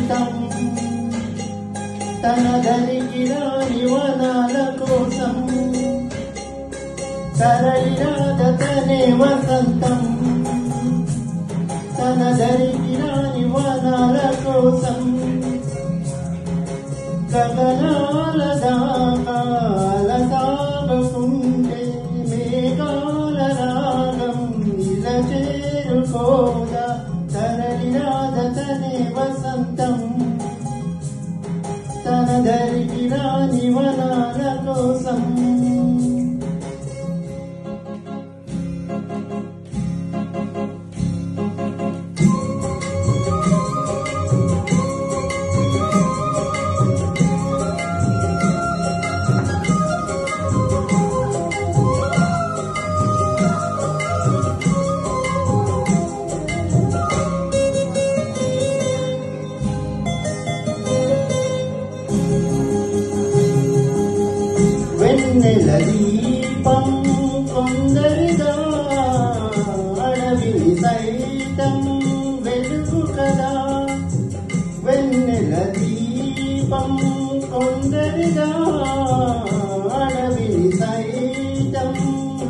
వసంతం తన దరికి రాని వనాల కోసం తరలిరాదతనే వసంతం తన దరికి రాని వనాల కోసం గగనాల దాకాల సాగుకుంటే మేఘాల రాగం ఇలా చేరుకోదా తరలిరాదతనే వసంతం తన దరికి రాని వనాల కోసం వెన్నెల దీపం కొందరిగా అడవిని సైతం వెలుగు కదా వెన్నెల దీపం కొందరిగా అడవిని సైతం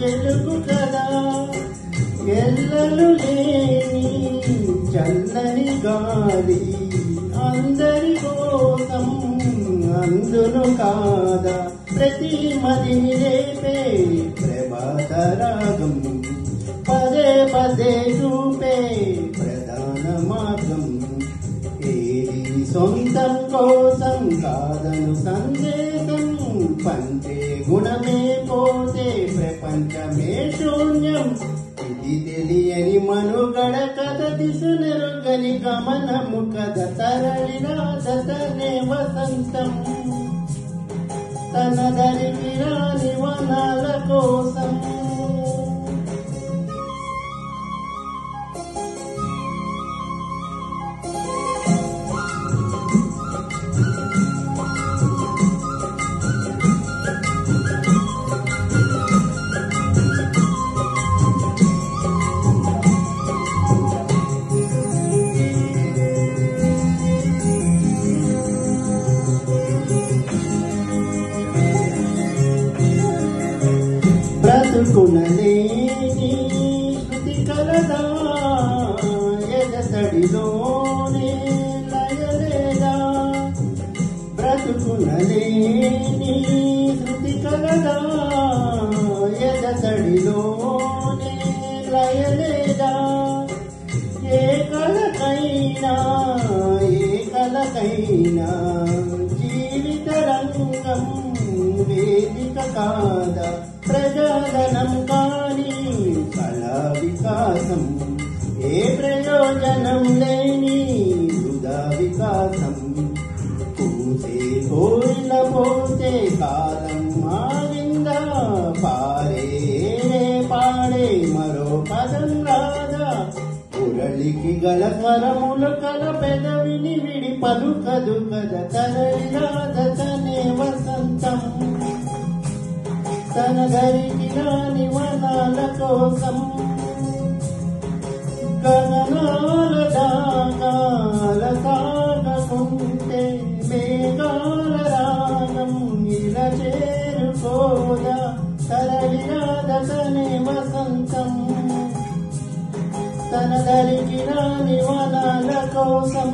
వెలుగు కదా ఎల్లలు లేని చల్లని గాలి అందరి కోసం అందును కాదా ప్రతి మదిని రేపే ప్రభాత రాగం పదే పదే చూపే ప్రధాన మార్గం ఏది సొంతం కోసం కాదను సందేశం పంచే గుణమే పోతే ప్రపంచమే శూన్యం ఇది తెలియని మనుగడ కథ దిశనెరుగని గమనము కథ తరలిరాదతనే వసంతం తన దరికి రాని వనాల కోసం బ్రతుకునలేని శృతి కలదా ఎదసడిలోనే లయలేదా బ్రతుకునలేని శృతి కలదా ఎదసడిలోనే లయలేదా ఏ కలకైనా జీవిత రంగం వేదిక కాదా ప్రజాధనం కాని కళా వికాసం ఏ ప్రయోజనం లేని వృధా వికాసం పూసే కోయిల పోతే కాలం మారిందా పాడే పాడే మరో పదం రాదా మురళికి గల స్వరములు కల పెదవిని విడి పలుకదు కద తరలిరాదతనే వసంతం తన దరికి రాని వనాల కోసం గగనాల దాకాల సాగకుంటే మేఘాల రాగం ఇలా చేరుకోదా తరలిరాదతనే వసంతం తన దరికి రాని వనాల కోసం